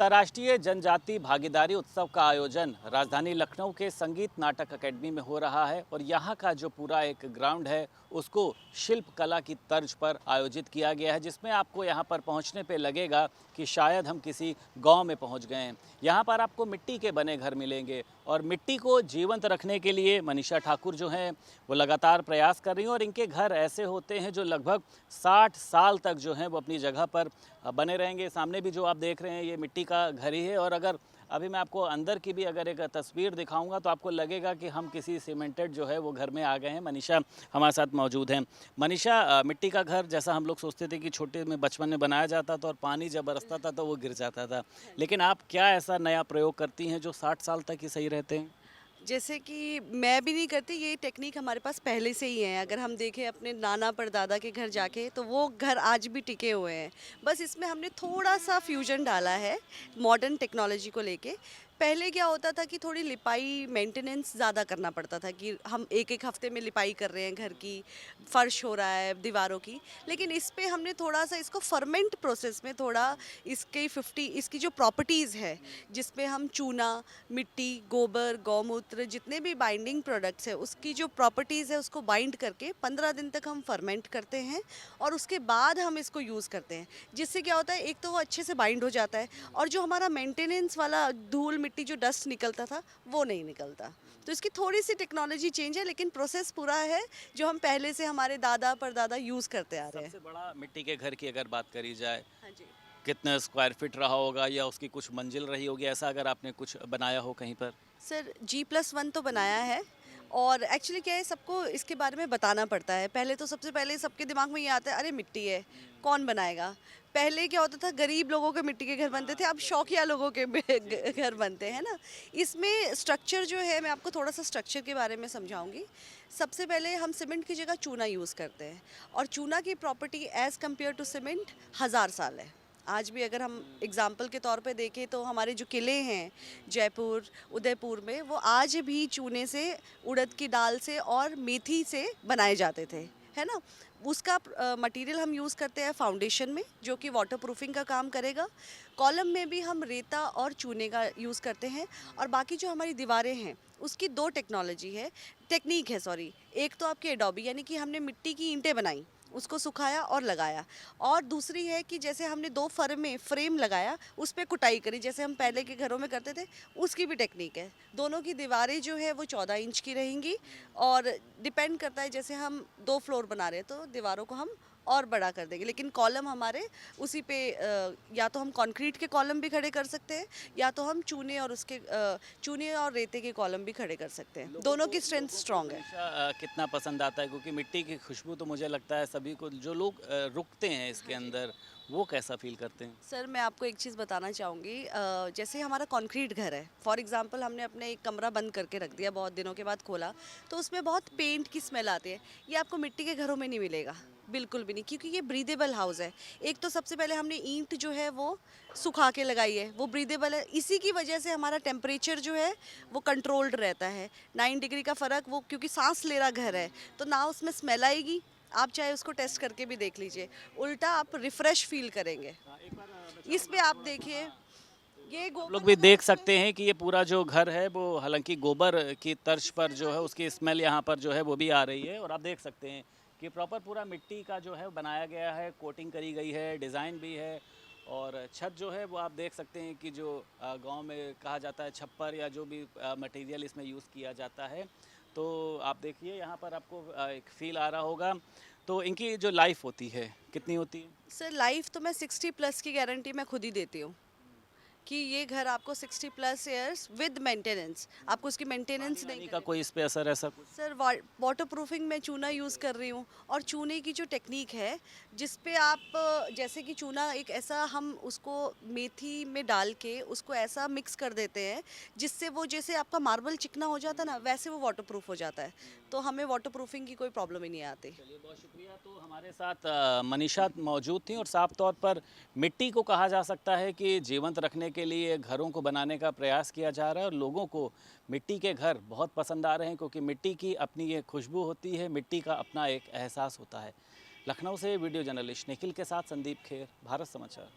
अंतर्राष्ट्रीय जनजाति भागीदारी उत्सव का आयोजन राजधानी लखनऊ के संगीत नाटक अकेडमी में हो रहा है और यहाँ का जो पूरा एक ग्राउंड है उसको शिल्प कला की तर्ज पर आयोजित किया गया है, जिसमें आपको यहाँ पर पहुँचने पे लगेगा कि शायद हम किसी गांव में पहुँच गए हैं। यहाँ पर आपको मिट्टी के बने घर मिलेंगे और मिट्टी को जीवंत रखने के लिए मनीषा ठाकुर जो हैं वो लगातार प्रयास कर रही हैं और इनके घर ऐसे होते हैं जो लगभग 60 साल तक जो हैं वो अपनी जगह पर बने रहेंगे। सामने भी जो आप देख रहे हैं ये मिट्टी का घर ही है और अगर अभी मैं आपको अंदर की भी अगर एक तस्वीर दिखाऊंगा तो आपको लगेगा कि हम किसी सीमेंटेड जो है वो घर में आ गए हैं। मनीषा हमारे साथ मौजूद हैं। मनीषा, मिट्टी का घर जैसा हम लोग सोचते थे कि छोटे में बचपन में बनाया जाता था और पानी जब बरसता था तो वो गिर जाता था, लेकिन आप क्या ऐसा नया प्रयोग करती हैं जो 60 साल तक ही सही रहते हैं? जैसे कि मैं भी नहीं करती, ये टेक्निक हमारे पास पहले से ही है। अगर हम देखें अपने नाना परदादा के घर जाके तो वो घर आज भी टिके हुए हैं। बस इसमें हमने थोड़ा सा फ्यूजन डाला है मॉडर्न टेक्नोलॉजी को लेके। पहले क्या होता था कि थोड़ी लिपाई मेंटेनेंस ज़्यादा करना पड़ता था कि हम एक एक हफ्ते में लिपाई कर रहे हैं, घर की फर्श हो रहा है, दीवारों की। लेकिन इस पे हमने थोड़ा सा इसको फर्मेंट प्रोसेस में थोड़ा इसकी जो प्रॉपर्टीज़ है, जिसमें हम चूना, मिट्टी, गोबर, गौमूत्र, जितने भी बाइंडिंग प्रोडक्ट्स है उसकी जो प्रॉपर्टीज़ है उसको बाइंड करके 15 दिन तक हम फर्मेंट करते हैं और उसके बाद हम इसको यूज़ करते हैं। जिससे क्या होता है, एक तो वो अच्छे से बाइंड हो जाता है और जो हमारा मेंटेनेंस वाला धूल मिट्टी जो डस्ट निकलता था वो नहीं निकलता। तो इसकी थोड़ी सी टेक्नोलॉजी चेंज है, लेकिन प्रोसेस पूरा है जो हम पहले से हमारे दादा परदादा यूज़ करते आ रहे हैं। सबसे बड़ा मिट्टी के घर की अगर बात करी जाए, हाँ जी। कितने स्क्वायर फीट रहा होगा या उसकी कुछ मंजिल रही होगी, ऐसा अगर आपने कुछ बनाया हो कहीं पर? सर G+1 तो बनाया है। और एक्चुअली क्या है, सबको इसके बारे में बताना पड़ता है। पहले तो सबसे पहले सबके दिमाग में ये आता है, अरे मिट्टी है, कौन बनाएगा। पहले क्या होता था, गरीब लोगों के मिट्टी के घर बनते थे, अब शौकिया लोगों के घर बनते हैं ना। इसमें स्ट्रक्चर जो है, मैं आपको थोड़ा सा स्ट्रक्चर के बारे में समझाऊंगी। सबसे पहले हम सीमेंट की जगह चूना यूज़ करते हैं और चूना की property as compare to cement 1000 साल है। आज भी अगर हम एग्जाम्पल के तौर पे देखें तो हमारे जो किले हैं जयपुर, उदयपुर में, वो आज भी चूने से, उड़द की दाल से और मेथी से बनाए जाते थे, है ना। उसका मटेरियल हम यूज़ करते हैं फाउंडेशन में, जो कि वाटर प्रूफिंग का काम करेगा। कॉलम में भी हम रेता और चूने का यूज़ करते हैं। और बाकी जो हमारी दीवारें हैं उसकी दो टेक्निक है, सॉरी। एक तो आपकी एडोबी, यानी कि हमने मिट्टी की ईंटें बनाई, उसको सुखाया और लगाया। और दूसरी है कि जैसे हमने दो फ्रेम लगाया, उस पर कुटाई करी, जैसे हम पहले के घरों में करते थे, उसकी भी टेक्निक है। दोनों की दीवारें जो है वो 14 इंच की रहेंगी। और डिपेंड करता है, जैसे हम 2 फ्लोर बना रहे हैं तो दीवारों को हम और बड़ा कर देंगे। लेकिन कॉलम हमारे उसी पे या तो हम कंक्रीट के कॉलम भी खड़े कर सकते हैं, या तो हम चूने और रेते के कॉलम भी खड़े कर सकते हैं। दोनों की स्ट्रेंथ स्ट्रांग है। हमेशा कितना पसंद आता है, क्योंकि मिट्टी की खुशबू तो मुझे लगता है सभी को, जो लोग रुकते हैं इसके हाँ जी। अंदर, वो कैसा फील करते हैं? सर मैं आपको एक चीज़ बताना चाहूँगी। जैसे हमारा कंक्रीट घर है, फॉर एग्जांपल हमने अपने एक कमरा बंद करके रख दिया, बहुत दिनों के बाद खोला तो उसमें बहुत पेंट की स्मेल आती है। ये आपको मिट्टी के घरों में नहीं मिलेगा, बिल्कुल भी नहीं, क्योंकि ये ब्रीदेबल हाउस है। एक तो सबसे पहले हमने ईंट जो है वो सुखा के लगाई है, वो ब्रीदेबल है। इसी की वजह से हमारा टेम्परेचर जो है वो कंट्रोल्ड रहता है। 9 डिग्री का फ़र्क, वो क्योंकि सांस ले रहा घर है तो ना उसमें स्मेल आएगी। आप चाहे उसको टेस्ट करके भी देख लीजिए, उल्टा आप रिफ़्रेश फील करेंगे। एक बार इस पे आप देखिए, ये आप लोग गोबर भी वाला देख इसमें। सकते हैं कि ये पूरा जो घर है वो हालांकि गोबर की तर्ज पर जो है उसकी स्मेल यहाँ पर जो है वो भी आ रही है, और आप देख सकते हैं कि प्रॉपर पूरा मिट्टी का जो है बनाया गया है, कोटिंग करी गई है, डिज़ाइन भी है। और छत जो है वो आप देख सकते हैं कि जो गांव में कहा जाता है छप्पर, या जो भी मटेरियल इसमें यूज़ किया जाता है। तो आप देखिए यहाँ पर आपको एक फील आ रहा होगा। तो इनकी जो लाइफ होती है कितनी होती है? सर लाइफ तो मैं 60+ की गारंटी मैं खुद ही देती हूँ कि ये घर आपको 60+ ईयर्स विद मेंटेनेंस, आपको उसकी पानी मेंटेनेंस नहीं वानी का करनी कोई इस पे पड़ेगी। असर ऐसा कुछ? सर वाटर प्रूफिंग में चूना यूज़ कर रही हूँ। और चूने की जो टेक्निक है, जिस पे आप जैसे कि चूना एक ऐसा, हम उसको मेथी में डाल के उसको ऐसा मिक्स कर देते हैं जिससे वो, जैसे आपका मार्बल चिकना हो जाता है ना, वैसे वो वाटर प्रूफ हो जाता है। तो हमें वाटर प्रूफिंग की कोई प्रॉब्लम ही नहीं आती। चलिए, बहुत शुक्रिया। तो हमारे साथ मनीषा मौजूद थी, और साफ तौर पर मिट्टी को कहा जा सकता है कि जीवंत रखने के लिए घरों को बनाने का प्रयास किया जा रहा है, और लोगों को मिट्टी के घर बहुत पसंद आ रहे हैं, क्योंकि मिट्टी की अपनी एक खुशबू होती है, मिट्टी का अपना एक एहसास होता है। लखनऊ से वीडियो जर्नलिस्ट निखिल के साथ संदीप खेर, भारत समाचार।